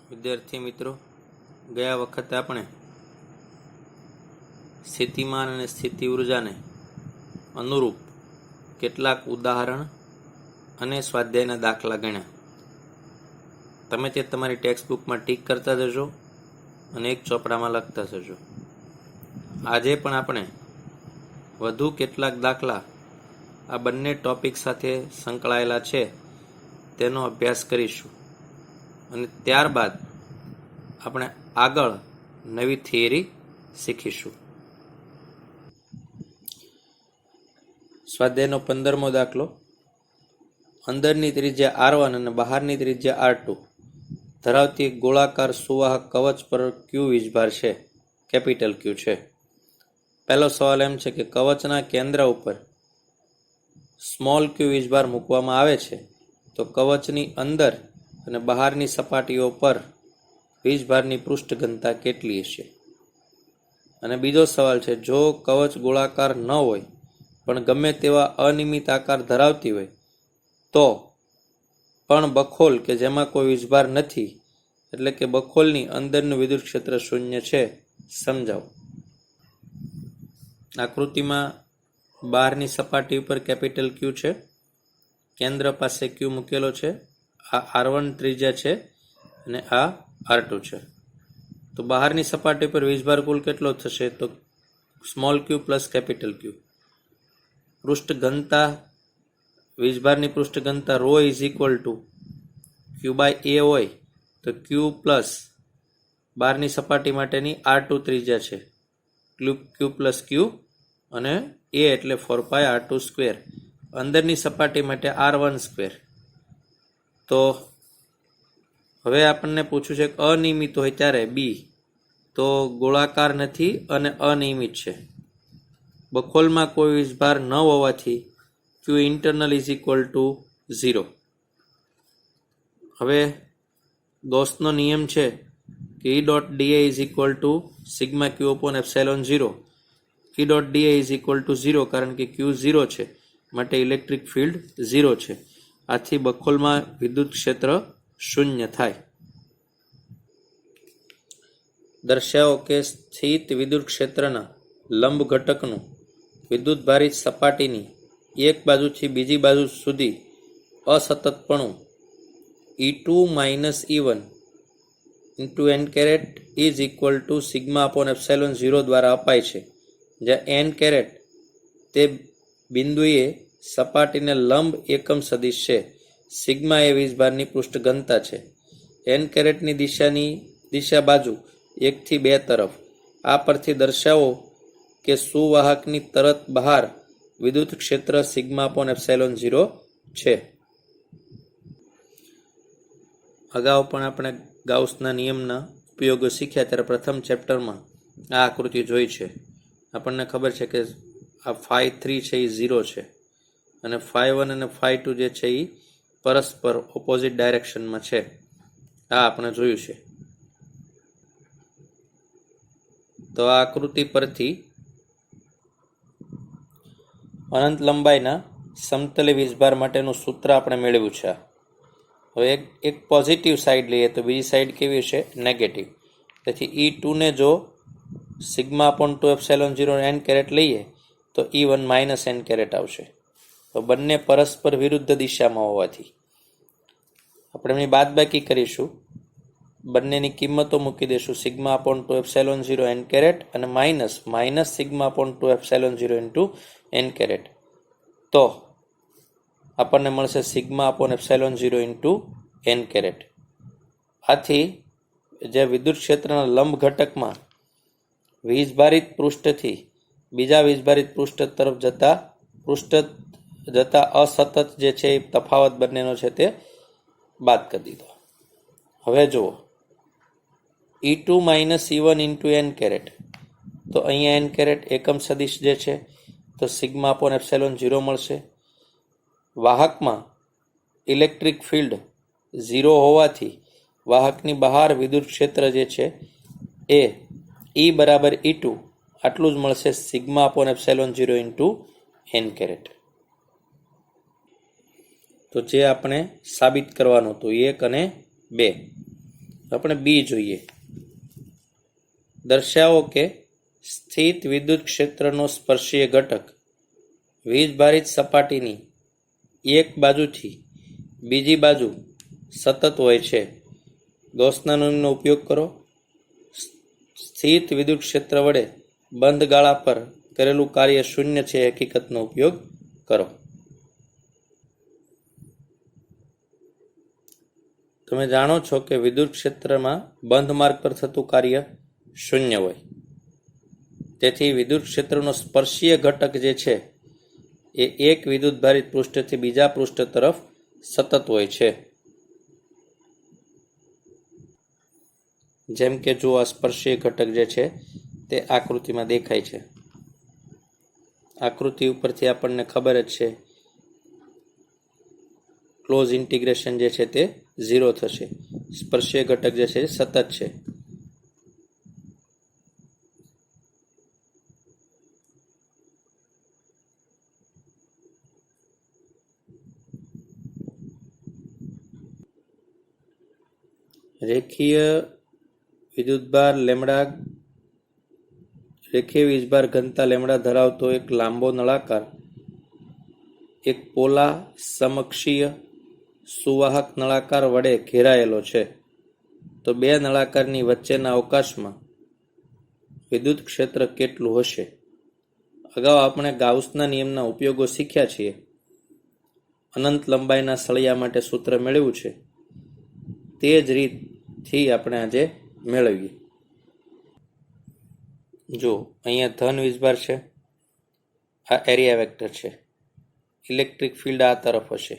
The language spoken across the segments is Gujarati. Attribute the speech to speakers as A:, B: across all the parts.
A: વિદ્યાર્થી મિત્રો, ગયા વખતે આપણે સ્થિતિમાન અને સ્થિતિ ઉર્જાને અનુરૂપ કેટલાક ઉદાહરણ અને સ્વાધ્યાયના દાખલા ગણ્યા. તમે તે તમારી ટેક્સ્ટબુકમાં ટીક કરતા જજો અને એક ચોપડામાં લખતા જજો. આજે પણ આપણે વધુ કેટલાક દાખલા આ બંને ટોપિક સાથે સંકળાયેલા છે તેનો અભ્યાસ કરીશું અને ત્યારબાદ આપણે આગળ નવી થિયરી શીખીશું. સ્વાધ્યાયનો 15મો દાખલો. અંદરની ત્રિજ્યા R1 અને બહારની ત્રિજ્યા R2 ધરાવતી ગોળાકાર સુવાહક કવચ પર Q વીજભાર છે, કેપિટલ Q છે. પહેલો સવાલ એમ છે કે કવચના કેન્દ્ર ઉપર સ્મોલ Q વીજભાર મૂકવામાં આવે છે તો કવચની અંદર અને બહારની સપાટીઓ પર વીજભારની પૃષ્ઠ ઘનતા કેટલી હશે? અને બીજો સવાલ છે, જો કવચ ગોળાકાર ન હોય પણ ગમે તેવા અનિયમિત આકાર ધરાવતી હોય તો પણ બખોલ કે જેમાં કોઈ વીજભાર નથી, એટલે કે બખોલની અંદરનું વિદ્યુત ક્ષેત્ર શૂન્ય છે, સમજાવો. આકૃતિમાં બહારની સપાટી ઉપર કેપિટલ Q છે, કેન્દ્ર પાસે Q મૂકેલો છે. આ R1 ત્રિજ્યા છે અને આ R2 છે. તો બહારની સપાટી પર વીજભાર કુલ કેટલો થશે? તો small Q plus capital Q. પૃષ્ઠ ઘનતા, વીજભારની પૃષ્ઠ ઘનતા row is equal two Q/A હોય તો Q પ્લસ બહારની સપાટી માટેની R2 ત્રિજ્યા છે, Q પ્લસ Q અને A એટલે 4πR2 સ્ક્વેર. અંદરની સપાટી માટે R1 સ્ક્વેર. તો હવે આપણને પૂછ્યું છે કે અનિયમિત હોય ત્યારે B, તો ગોળાકાર નથી અને અનિયમિત છે. બખોલમાં કોઈ વીજભાર ન હોવાથી Q internal is equal two 0. હવે ગૌસનો નિયમ છે કે E dot dA is equal to sigma Q upon epsilon 0. E dot dA is equal two 0 કારણ કે Q 0 છે, માટે ઇલેક્ટ્રિક ફિલ્ડ 0 છે. આથી બખોલમાં વિદ્યુત ક્ષેત્ર શૂન્ય થાય. દર્શાવો કે સ્થિત વિદ્યુત ક્ષેત્રના લંબ ઘટકનું વિદ્યુત ભારિત સપાટીની એક બાજુથી બીજી બાજુ સુધી અસતતપણું E2 minus E1 into n caret is equal to sigma upon epsilon 0 દ્વારા અપાય છે, જ્યાં n કેરેટ તે બિંદુએ સપાટીને લંબ એકમ સદિશ છે. સિગ્મા એ વીજભારની પૃષ્ઠ ઘનતા છે. n કેરેટની દિશા બાજુ 1 થી 2 તરફ. આ પરથી દર્શાવો કે સુવાહકની તરત બહાર વિદ્યુત ક્ષેત્ર સિગ્મા અપોન એપ્સાઇલોન 0 છે. અગાઉ પણ આપણે ગાઉસના નિયમના ઉપયોગો શીખ્યા ત્યારે પ્રથમ ચેપ્ટરમાં આ આકૃતિ જોઈ છે. આપણને ખબર છે કે આ φ3 છે એ 0 છે અને φ1 અને φ2 જે છે એ પરસ્પર ઓપોઝિટ ડાયરેક્શનમાં છે. આ આપણે જોયું છે. તો આ આકૃતિ પરથી અનંત લંબાઈના સમતલે વીજભાર માટેનું સૂત્ર આપણે મેળવ્યું છે. હવે એક પોઝિટિવ સાઈડ લઈએ તો બીજી સાઈડ કેવી હશે? નેગેટિવ. તેથી E2 ને જો sigma upon 2 epsilon 0 n caret લઈએ તો E1 માઇનસ n કેરેટ આવશે. તો બંને પરસ્પર વિરુદ્ધ દિશામાં હોવાથી આપણે એમની બાદબાકી કરીશું. બંનેની કિંમતો મૂકી દઈશું. Sigma upon 2 epsilon 0 n caret અને minus sigma upon 2 epsilon 0 into n caret. તો આપણને મળશે sigma upon epsilon 0 into n caret. આથી જે વિદ્યુત ક્ષેત્રના લંબ ઘટકમાં વીજભારિત પૃષ્ઠથી બીજા વીજભારિત પૃષ્ઠ તરફ જતા અસતત જે છે એ તફાવત બંનેનો છે તે બાદ કરી દીધો. હવે જુઓ, E2 minus E1 into n caret. તો અહીંયા n કેરેટ એકમ સદિશ જે છે તો સિગ્મા અપોન એપ્સાઇલોન 0 મળશે. વાહકમાં ઇલેક્ટ્રિક ફિલ્ડ 0 હોવાથી વાહકની બહાર વિદ્યુત ક્ષેત્ર જે છે એ E બરાબર E2 આટલું જ મળશે, sigma upon epsilon 0 into n caret. તો જે આપણે સાબિત કરવાનું હતું 1 અને 2. આપણે બી જોઈએ. દર્શાવો કે સ્થિત વિદ્યુત ક્ષેત્રનો સ્પર્શીય ઘટક વીજભારિત સપાટીની એક બાજુથી બીજી બાજુ સતત હોય છે. ગૌસના નિયમનો ઉપયોગ કરો. સ્થિત વિદ્યુત ક્ષેત્ર વડે બંધ ગાળા પર કરેલું કાર્ય શૂન્ય છે હકીકતનો ઉપયોગ કરો. તમે જાણો છો કે વિદ્યુત ક્ષેત્રમાં બંધ માર્ગ પર થતું કાર્ય શૂન્ય હોય. તેથી વિદ્યુત ક્ષેત્રનો સ્પર્શીય ઘટક જે છે એ એક વિદ્યુતભારિત પૃષ્ઠથી બીજા પૃષ્ઠ તરફ સતત હોય છે. જેમ કે જો આ સ્પર્શીય ઘટક જે છે તે આકૃતિમાં દેખાય છે. આકૃતિ ઉપરથી આપણને ખબર જ છે ક્લોઝ ઇન્ટિગ્રેશન જે છે તે 0 થશે. સ્પર્શીય ઘટક જે છે સતત છે. રેખીય વીજભાર ઘનતા લેમડા ધરાવતો એક લાંબો નળાકાર એક પોલા સમકક્ષીય સુવાહક નળાકાર વડે ઘેરાયેલો છે. તો બે નળાકારની વચ્ચેના અવકાશમાં વિદ્યુત ક્ષેત્ર કેટલું હશે? અગાઉ આપણે ગાઉસના નિયમના ઉપયોગો શીખ્યા છીએ. અનંત લંબાઈના સળિયા માટે સૂત્ર મેળવ્યું છે. તે જ રીતથી આપણે આજે મેળવીએ. જો અહીંયા ધન વીજભાર છે, આ એરિયા વેક્ટર છે. ઇલેક્ટ્રિક ફિલ્ડ આ તરફ હશે,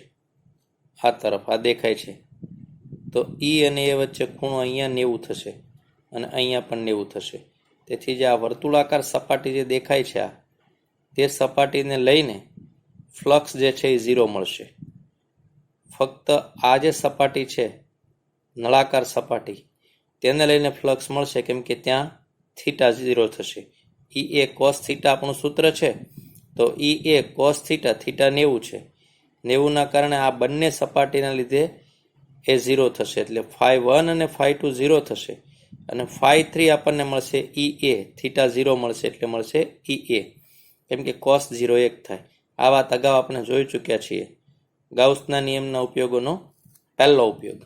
A: આ તરફ આ દેખાય છે. તો ઈ અને એ વચ્ચે ખૂણો અહીંયા 90 થશે અને અહીંયા પણ 90 થશે. તેથી જે આ વર્તુળાકાર સપાટી જે દેખાય છે તે સપાટીને લઈને ફ્લક્સ જે છે એ 0 મળશે. ફક્ત આ જે સપાટી છે નળાકાર સપાટી તેને લઈને ફ્લક્સ મળશે, કેમ કે ત્યાં થીટા 0 થશે. ઈ એ કોસ થીટા આપણું સૂત્ર છે. તો ઈ એ કોસ થીટા, થીટા 90 છે. 90ના કારણે આ બંને સપાટીના લીધે એ 0 થશે. એટલે φ1 અને φ2 0 થશે અને φ3 આપણને મળશે ઈ એ, થીટા 0 મળશે એટલે મળશે ઈ એ, કેમ કે કોસ 0 1 થાય. આ વાત અગાઉ આપણે જોઈ ચૂક્યા છીએ. ગાઉસના નિયમના ઉપયોગોનો પહેલો ઉપયોગ.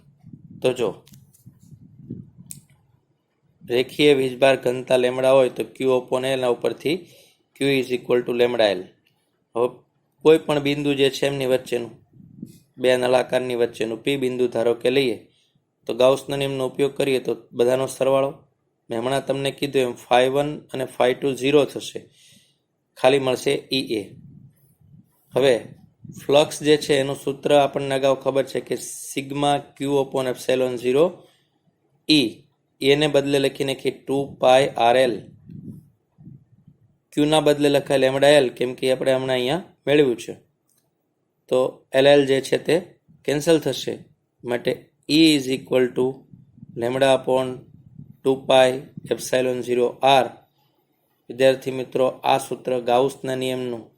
A: તો જો રેખીય વીજભાર ઘનતા લેમડા હોય તો Q upon L ઉપરથી Q is equal to lambda L. હવે કોઈ પણ બિંદુ જે છે એમની વચ્ચેનું, બે નળાકારની વચ્ચેનું P બિંદુ ધારો કે લઈએ તો ગાઉસના નિયમનો ઉપયોગ કરીએ તો બધાનો સરવાળો મેં હમણાં તમને કીધું એમ φ1 અને φ2 0 થશે, ખાલી મળશે ઈ એ. હવે ફ્લક્સ જે છે એનું સૂત્ર આપણને અગાઉ ખબર છે કે સિગ્મા Q upon એપ્સિલોન 0 ઈ. એને બદલે લખી નાખીએ 2πRL. ક્યુના બદલે લખાય લેમડા એલ, કેમ કે આપણે હમણાં અહીંયા મેળવ્યું છે. તો LL જે છે તે કેન્સલ થશે, માટે E is equal to lambda upon 2π epsilon 0 R. વિદ્યાર્થી મિત્રો, આ સૂત્ર ગાઉસના નિયમનું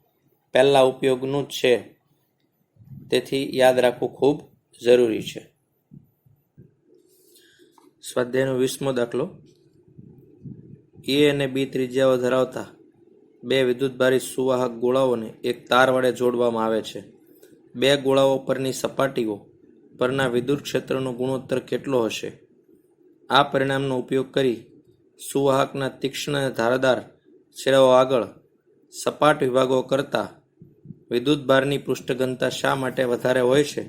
A: પહેલા ઉપયોગનું જ છે, તેથી યાદ રાખવું ખૂબ જરૂરી છે. સ્વાધ્યાયનો 20મો દાખલો. એ અને બી ત્રિજ્યાઓ ધરાવતા બે વિદ્યુતભારિત સુવાહક ગોળાઓને એક તાર વડે જોડવામાં આવે છે. બે ગોળાઓ પરની સપાટીઓ પરના વિદ્યુત ક્ષેત્રનો ગુણોત્તર કેટલો હશે? આ પરિણામનો ઉપયોગ કરી સુવાહકના તીક્ષ્ણ અને ધારદાર છેડાઓ આગળ સપાટ વિભાગો કરતાં વિદ્યુતભારની પૃષ્ઠઘનતા શા માટે વધારે હોય છે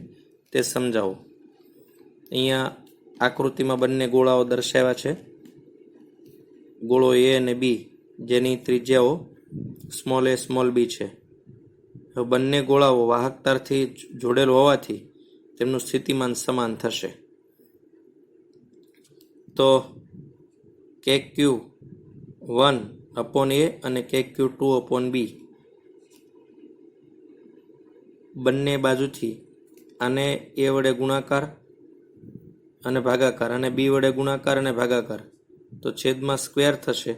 A: તે સમજાવો. અહીંયા આકૃતિમાં બંને ગોળાઓ દર્શાવ્યા છે. ગોળો એ અને બી, જેની ત્રિજ્યાઓ સ્મોલ એ સ્મોલ બી છે. હવે બંને ગોળાઓ વાહકતારથી જોડેલ હોવાથી તેમનું સ્થિતિમાન સમાન થશે. તો KQ1 upon A અને KQ2 upon B બંને બાજુથી આને A વડે ગુણાકાર અને ભાગાકાર અને બી વડે ગુણાકાર અને ભાગાકાર, તો છેદમાં સ્ક્વેર થશે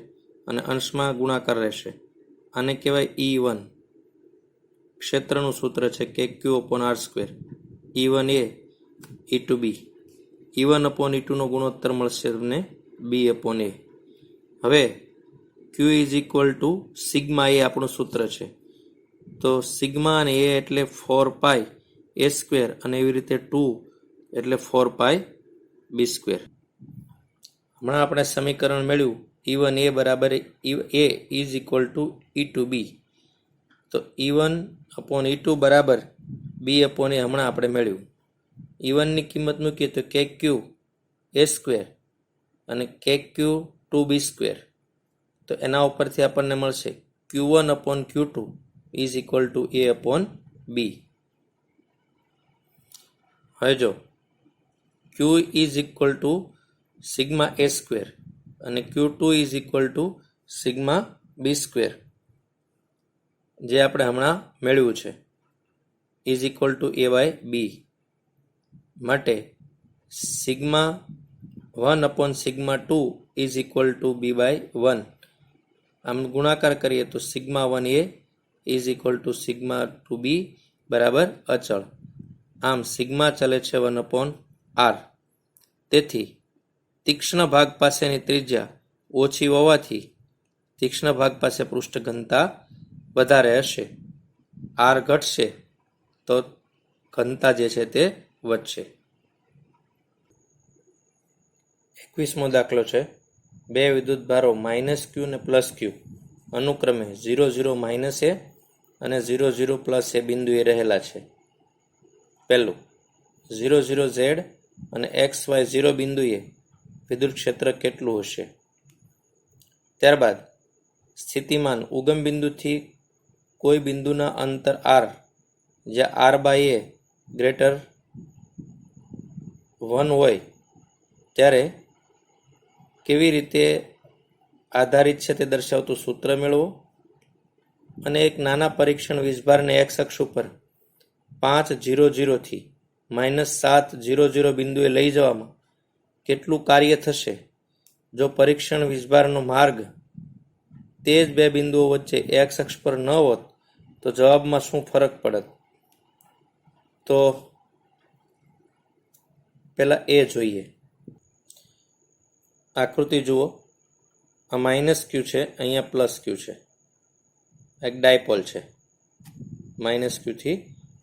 A: અને અંશમાં ગુણાકાર રહેશે. આને કહેવાય E1. ક્ષેત્રનું સૂત્ર છે KQ upon R square. E1A E2B. E1/E2 નો ગુણોત્તર મળશે તમને B/A. હવે Q is equal to sigma એ આપણું સૂત્ર છે. તો સિગ્મા અને એ એટલે 4π a² અને એવી રીતે 2 એટલે 4πb². હમણાં આપણે સમીકરણ મેળવ્યું E1A બરાબર A is equal two E2B. તો E1/E2 બરાબર B/A હમણાં આપણે મેળવ્યું. E1 ની કિંમત મૂકીએ તો KQ a² અને KQ 2b². તો એના ઉપરથી આપણને મળશે Q1/Q2 is equal to A/B. હવે જો Q is equal to sigma a² અને Q2 is equal to sigma b², જે આપણે હમણાં મેળવ્યું છે, ઇઝ ઇક્વલ ટુ A/B. માટે સિગ્મા 1/સિગ્મા 2 ઇઝ ઇક્વલ ટુ B/1. આમ ગુણાકાર કરીએ તો sigma 1A is equal to sigma 2B બરાબર અચળ. આમ સિગ્મા ચલે છે 1/r. તેથી તીક્ષ્ણ ભાગ પાસેની ત્રિજ્યા ઓછી હોવાથી તીક્ષ્ણ ભાગ પાસે પૃષ્ઠ ઘનતા વધારે હશે. r ઘટશે તો ઘનતા જે છે તે વધશે. 21મો દાખલો છે. બે વિદ્યુતભારો -Q અને +Q અનુક્રમે 0, 0, -A અને 0, 0, +A બિંદુએ રહેલા છે. પહેલું 0, 0, Z અને XY 0 બિંદુએ વિદ્યુત ક્ષેત્ર કેટલું હશે? ત્યારબાદ સ્થિતિમાન ઉગમ બિંદુથી કોઈ બિંદુના અંતર r જ્યાં r/A ગ્રેટર 1 હોય ત્યારે કેવી રીતે આધારિત છે તે દર્શાવતું સૂત્ર મેળવો અને એક નાના પરીક્ષણ વીજભારને x અક્ષ ઉપર 5, 0, 0 થી -7, 0, 0 બિંદુએ લઈ જવામાં કેટલું કાર્ય થશે જો પરીક્ષણ વીજભારનો માર્ગ તે જ બે બિંદુઓ વચ્ચે x અક્ષ પર ન હોત તો જવાબમાં શું ફરક પડત? તો પહેલા એ જોઈએ. આકૃતિ જુઓ. આ -Q છે, અહીંયા +Q છે. એક ડાયપોલ છે -Q થી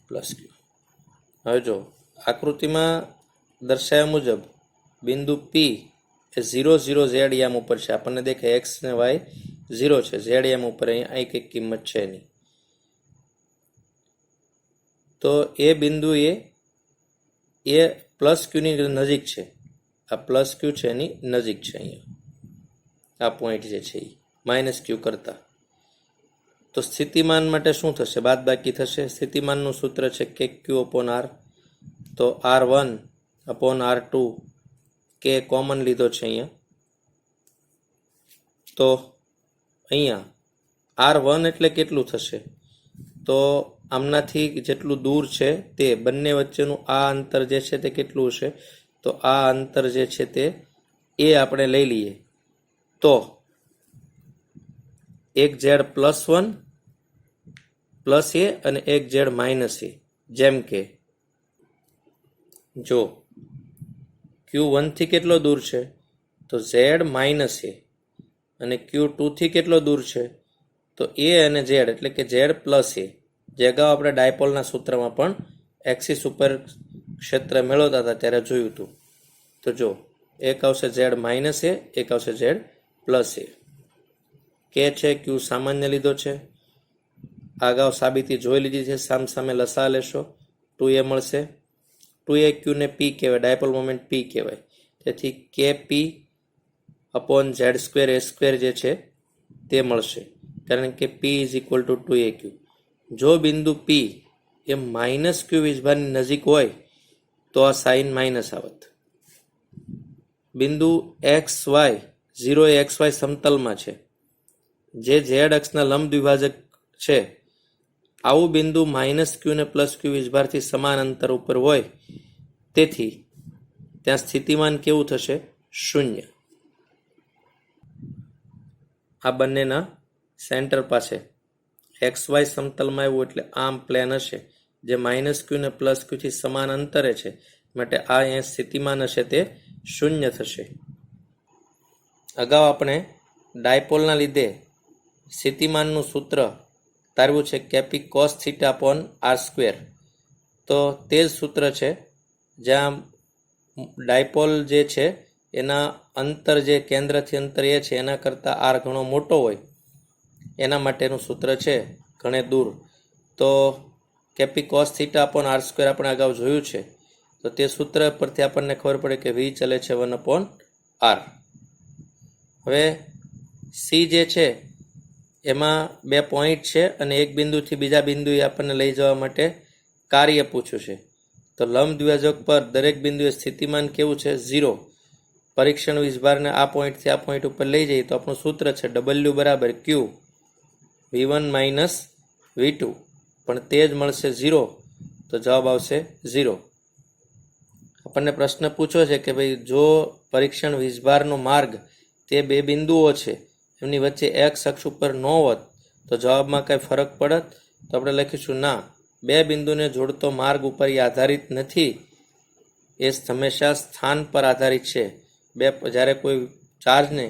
A: +Q. હવે જો આકૃતિમાં દર્શાવ્યા મુજબ બિંદુ P એ 0, 0, Z યામ ઉપર છે. આપણને દેખાય x ને y 0 છે, Z યામ ઉપર અહીં કંઈક કિંમત છે નહીં. તો એ બિંદુ એ +Q ની નજીક છે. આ +Q છે એની નજીક છે. અહીંયા આ પોઈન્ટ જે છે એ -Q કરતા. તો સ્થિતિમાન માટે શું થશે? બાદબાકી થશે. સ્થિતિમાનનું સૂત્ર છે KQ/R. તો R1/R2 K કોમન લીધો છે અહીંયા. તો અહીંયા R1 એટલે કેટલું થશે? તો આમનાથી જેટલું દૂર છે તે બંને વચ્ચેનું આ અંતર જે છે તે કેટલું હશે? તો આ અંતર જે છે તે એ આપણે લઈ લઈએ તો એક Z +1 +A અને એક Z -A. જેમ કે જો Q1 થી કેટલો દૂર છે? તો Z -A. અને Q2 થી કેટલો દૂર છે? તો A અને Z એટલે કે Z +A. જે અગાઉ આપણે ડાયપોલના સૂત્રમાં પણ એક્સિસ ઉપર ક્ષેત્ર મેળવતા હતા ત્યારે જોયું હતું. તો જો એક આવશે Z -A, એક આવશે Z +A. K છે, Q સામાન્ય લીધો છે. અગાઉ સાબિતી જોઈ લીધી છે. સામે લસા લેશો 2A મળશે. 2A Q ને P કહેવાય, ડાયપોલ મોમેન્ટ P કહેવાય. તેથી KP/Z²A² જે છે તે મળશે, કારણ કે P is equal two 2AQ. જો બિંદુ P એ -Q વીજભારની નજીક હોય તો આ સાઇન માઇનસ આવત. બિંદુ XY 0 એ XY સમતલમાં છે, જે Z અક્ષના લંબ દ્વિભાજક છે. આવું બિંદુ -Q ને +Q વીજભારથી સમાન અંતર ઉપર હોય તેથી ત્યાં સ્થિતિમાન કેવું થશે? 0. આ બંનેના સેન્ટર પાસે XY સમતલમાં એવું એટલે આમ પ્લેન હશે જે -Q ને +Q થી સમાન અંતરે છે માટે આ અહીંયા સ્થિતિમાન હશે તે શૂન્ય થશે. અગાઉ આપણે ડાયપોલના લીધે સ્થિતિમાનનું સૂત્ર તારવ્યું છે KP cos theta upon r square. તો તે જ સૂત્ર છે જ્યાં ડાયપોલ જે છે એના અંતર જે કેન્દ્રથી અંતર એ છે એના કરતાં આર ઘણો મોટો હોય એના માટેનું સૂત્ર છે ઘણે દૂર. તો KP cos theta upon r square આપણે અગાઉ જોયું છે. તો તે સૂત્ર પરથી આપણને ખબર પડે કે વી ચલે છે 1/r. હવે સી જે છે એમાં 2 પોઈન્ટ છે અને એક બિંદુથી બીજા બિંદુએ આપણને લઈ જવા માટે કાર્ય પૂછ્યું છે. તો લંબ દ્વિભાજક પર દરેક બિંદુએ સ્થિતિમાન કેવું છે? 0. પરીક્ષણ વીજભારને આ પોઈન્ટથી આ પોઈન્ટ ઉપર લઈ જઈએ તો આપણું સૂત્ર છે W બરાબર Q V1 માઇનસ V2, પણ તે જ મળશે 0. તો જવાબ આવશે 0. આપણને પ્રશ્ન પૂછ્યો છે કે ભાઈ જો પરીક્ષણ વીજભારનો માર્ગ તે 2 બિંદુઓ છે એમની વચ્ચે x અક્ષ ઉપર ન હોત તો જવાબમાં કંઈ ફરક પડત? તો આપણે લખીશું ના, 2 બિંદુને જોડતો માર્ગ ઉપર એ આધારિત નથી, એ હંમેશા સ્થાન પર આધારિત છે. જ્યારે કોઈ ચાર્જને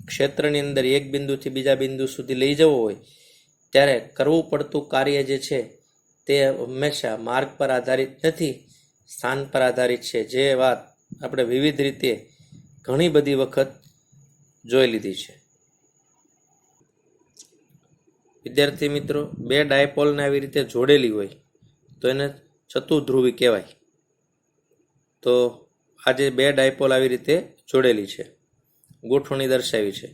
A: ક્ષેત્રની અંદર એક બિંદુથી બીજા બિંદુ સુધી લઈ જવો હોય ત્યારે કરવું પડતું કાર્ય જે છે તે હંમેશા માર્ગ પર આધારિત નથી, સ્થાન પર આધારિત છે. જે વાત આપણે વિવિધ રીતે ઘણી બધી વખત જોઈ લીધી છે. વિદ્યાર્થી મિત્રો, 2 ડાયપોલને આવી રીતે જોડેલી હોય તો એને ચતુર્ધ્રુવી કહેવાય. તો આજે 2 ડાયપોલ આવી રીતે જોડેલી છે, ગોઠવણી દર્શાવી છે.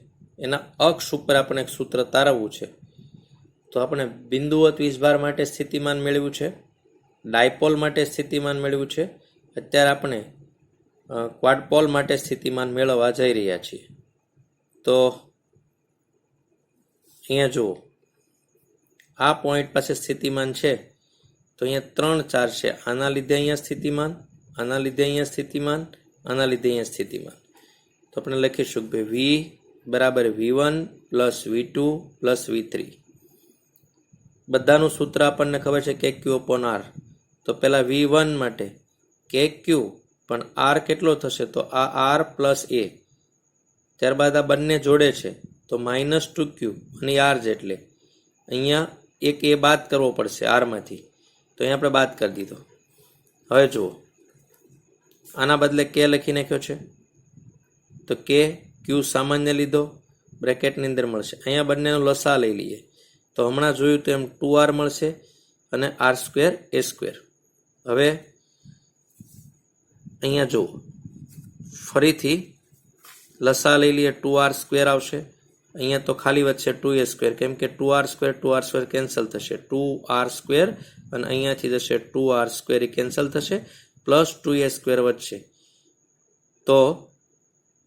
A: એના અક્ષ ઉપર આપણે એક સૂત્ર તારવવું છે. તો આપણે બિંદુવત વીજભાર માટે સ્થિતિમાન મેળવ્યું છે, ડાયપોલ માટે સ્થિતિમાન મેળવ્યું છે. અત્યારે આપણે ક્વાડપોલ માટે સ્થિતિમાન મેળવવા જઈ રહ્યા છીએ. તો અહીંયા જુઓ, આ પોઈન્ટ પાસે સ્થિતિમાન છે તો અહીંયા 3 ચાર્જ છે. આના લીધે અહીંયા સ્થિતિમાન, આના લીધે અહીંયા સ્થિતિમાન, આના લીધે અહીંયા સ્થિતિમાન. તો આપણે લખીશું કે V બરાબર V1 plus V2 plus V3. બધાનું સૂત્ર આપણને ખબર છે કે Q અપોન R. તો પહેલાં V1 માટે KQ, પણ R કેટલો થશે? તો આ R પ્લસ A. ત્યારબાદ આ બંને જોડે છે તો -2Q અને R જેટલે. અહીંયા એક એ બાદ કરવો પડશે આરમાંથી, તો અહીંયા આપણે બાદ કરી દીધો. હવે જુઓ, આના બદલે K લખી નાખ્યો છે તો K Q સામાન્ય લીધો, બ્રેકેટની અંદર મળશે. અહીંયા બંનેનો લસા લઈ લઈએ તો હમણાં જોયું તો એમ 2R મળશે અને R² A². હવે અહીંયા જુઓ, ફરીથી લસા લઈ લઈએ, 2R² આવશે. અહીંયા તો ખાલી વધશે 2A², કેમ કે 2R² કેન્સલ થશે, 2R² અને અહીંયાથી જશે 2R² એ કેન્સલ થશે, પ્લસ 2A² વધશે. તો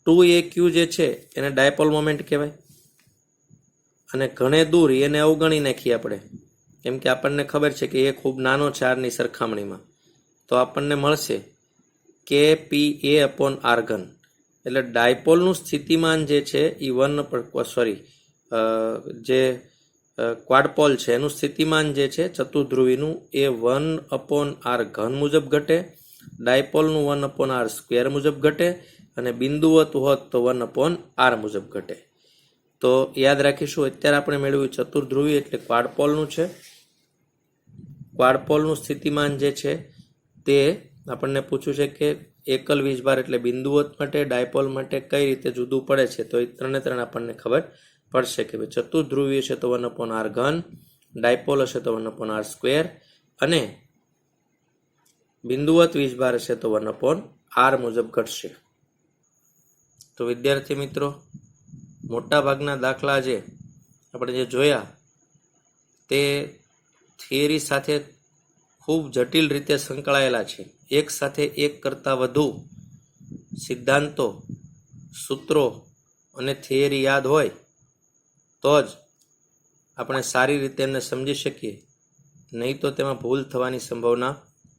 A: 2AQ જે છે એને ડાયપોલ મોમેન્ટ કહેવાય. અને ઘણે દૂર એને અવગણી નાખીએ આપણે, કેમ કે આપણને ખબર છે કે એ ખૂબ નાનો છે આરની સરખામણીમાં. તો આપણને મળશે KPA અપોન R3. એટલે ડાયપોલનું સ્થિતિમાન જે છે એ જે ક્વાડપોલ છે એનું સ્થિતિમાન જે છે ચતુર્ધ્રુવીનું એ 1/r3 મુજબ ઘટે, ડાયપોલનું 1/r² મુજબ ઘટે અને બિંદુવત હોત તો 1/r મુજબ ઘટે. તો યાદ રાખીશું, અત્યારે આપણે મેળવ્યું ચતુર્ધ્રુવી એટલે ક્વાડપોલનું છે. ક્વાડપોલનું સ્થિતિમાન જે છે તે આપણને પૂછ્યું છે કે એકલ વીજભાર એટલે બિંદુવત માટે, ડાયપોલ માટે કઈ રીતે જુદું પડે છે. તો એ 3 આપણને ખબર પડશે કે ભાઈ ચતુર્ધ્રુવી હશે તો 1/r3, ડાયપોલ હશે તો 1/r² અને બિંદુવત વીજભાર હશે તો 1/r મુજબ ઘટશે. તો વિદ્યાર્થી મિત્રો, મોટા ભાગના દાખલા આપણે જે જોયા તે થિયરી સાથે ખૂબ જટિલ રીતે સંકળાયેલા છે. એક સાથે એક કરતાં વધુ સિદ્ધાંતો, સૂત્રો અને થિયરી યાદ હોય તો જ આપણે સારી રીતે એમને સમજી શકીએ, નહીં તો તેમાં ભૂલ થવાની સંભાવના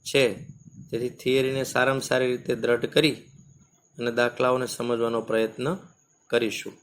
A: છે. તેથી થિયરીને સારામાં સારી રીતે દ્રઢ કરી અને દાખલાઓને સમજવાનો પ્રયત્ન કરીશું.